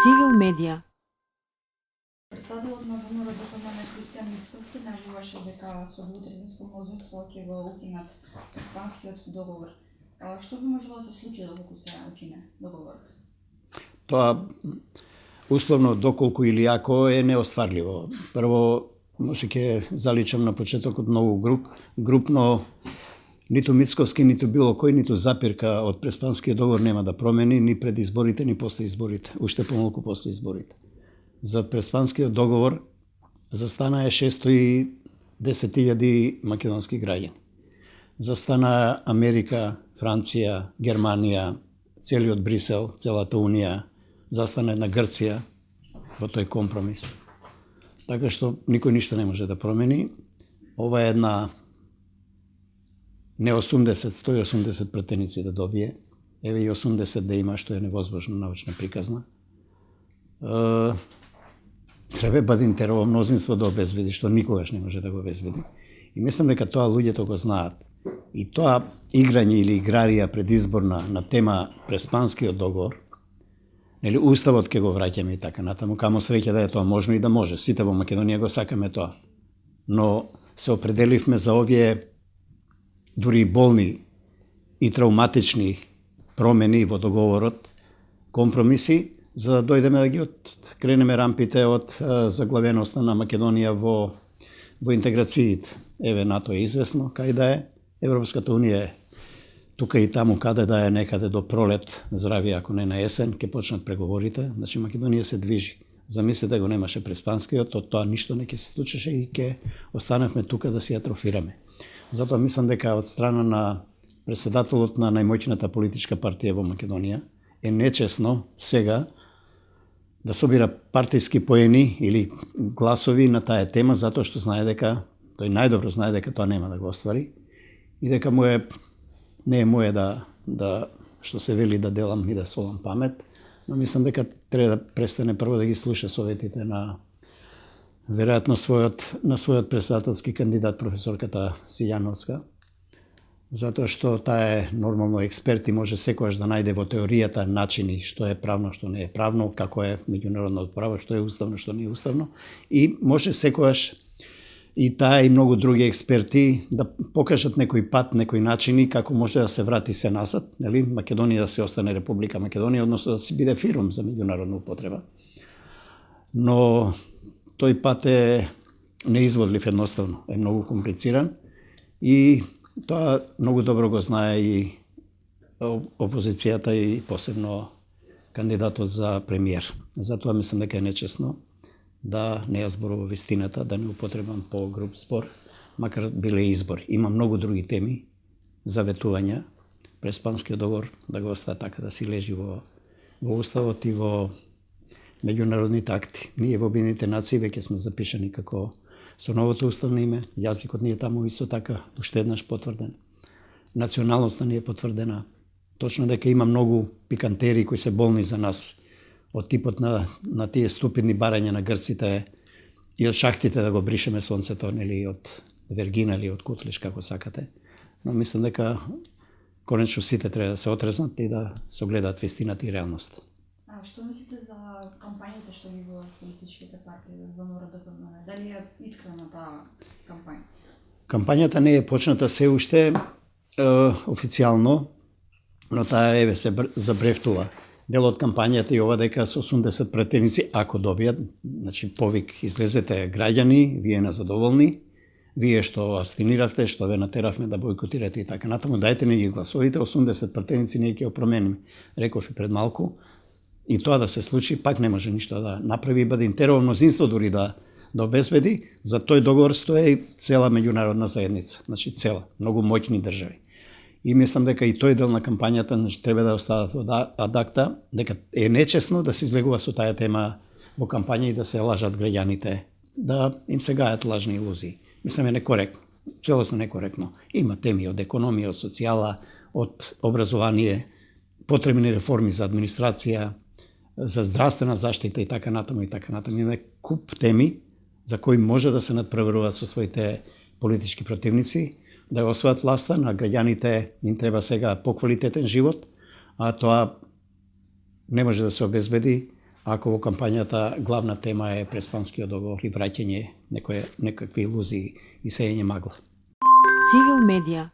Цивил медија. Председателот на ВМРО-ДПМН Христијан Мицкоски наживаше дека со двутретинско мнозинство ќе го укинат Преспанскиот договор. Што би можело да се случи доколку се укине договорот? Тоа условно доколку или ако е неостварливо. Прво, може ќе заличам на почетокот многу групно, ниту Мицковски, ниту било кој, ниту запирка од Преспанскиот договор нема да промени ни пред изборите, ни после изборите, уште помалку после изборите. За Преспанскиот договор застанаа 610.000 македонски граѓани. Застана Америка, Франција, Германија, целиот Брисел, целата Унија, застана една Грција во тој компромис. Така што никој ништо не може да промени. Ова е една не 80, 180 пратеници да добие, еве и 80 да има, што е невозможно научна приказна. Треба Бадинтерово мнозинство да обезбеди, што никогаш не може да го обезбеди. И мислам дека тоа луѓето го знаат. И тоа играње или играрија предизборна на тема Преспанскиот договор, нели уставот ќе го враќаме и така натаму, камо среќа да е тоа можно и да може. Сите во Македонија го сакаме тоа. Но се определивме за овие дури болни и травматични промени во договорот, компромиси, за да дојдеме да ги откренеме рампите од заглавеноста на Македонија во интеграциите. Еве, НАТО е известно, кај да е, Европската Унија е тука и таму каде да е, некаде до пролет, здрави ако не на есен, ќе почнат преговорите, значи Македонија се движи. Замислете го немаше Преспанскиот, од тоа ништо не ќе се случеше и ќе останавме тука да си атрофираме. Затоа мислам дека од страна на председателот на најмоќната политичка партија во Македонија е нечесно сега да собира партиски поени или гласови на таа тема, затоа што знае дека, тој најдобро знае дека тоа нема да го оствари и дека не е моје да што се вели да делам и да солам памет, но мислам дека треба да престане прво да ги слуша советите на веројатно својот председателски кандидат професорката Сијановска, затоа што таа е нормално експерт и може секогаш да најде во теоријата начини што е правно, што не е правно, како е меѓународното право, што е уставно, што не е уставно, и може секогаш и таа и многу други експерти да покажат некој пат, некои начини како може да се врати се назад, нели, Македонија да се остане Република Македонија, односно да се биде фирм за меѓународна употреба. Но тој пат е неизводлив едноставно, е многу комплициран и тоа многу добро го знае и опозицијата и посебно кандидатот за премиер. Затоа мислам дека е нечесно да не ја зборува вистината, да не употребам по-груб збор, макар биле избори. Има многу други теми за ветувања. Преспанскиот договор да го остави така да си лежи во уставот и во меѓународните акти. Ние во Обединетите нации веќе сме запишани како со новото уставно име, јазикот ни е таму исто така, уште еднаш потврден. Националноста ни е потврдена. Точно дека има многу пикантери кои се болни за нас, од типот на тие ступидни барања на грците и од шахтите да го бришеме сонцето, нели, од Вергина или од Кутлиш, како сакате. Но мислам дека конечно сите треба да се отрезнат и да се огледаат вистината и реалноста. Што мислите за кампањите што ги водат политичките партии во ВМРО-ДПМН? Дали е искрена таа кампања? Кампањата не е почната се уште официјално, но таа еве се забрефтува. Дел од кампањата и ова дека со 80 пратеници, ако добијат, значи повик излезете граѓани, вие незадоволни, вие што абстиниравте, што ве натеравме да бойкотирате и така натаму, дајте ни ги гласовите, 80 пратеници ние ќе опромениме. Реков и пред малку. И тоа да се случи, пак не може ништо да направи Бадинтерово мнозинство дури да обезбеди. За тој договор стои цела меѓународна заедница, значи цела, многу моќни држави. И мислам дека и тој дел на кампањата значи, треба да остават во адакта, дека е нечесно да се излегува со таа тема во кампања и да се лажат граѓаните, да им се гајат лажни илузии. Мислам е некоректно, целосно некоректно. Има теми од економија, од социјала, од образование, потребни реформи за администрација, за здравствена заштита и така натаму и така натаму. Има куп теми за кои може да се надпреварува со своите политички противници, да ја освојат власта, на граѓаните им треба сега поквалитетен живот, а тоа не може да се обезбеди ако во кампањата главна тема е преспанскиот договор и враќање некакви илузии и сејање магла. Цивил медија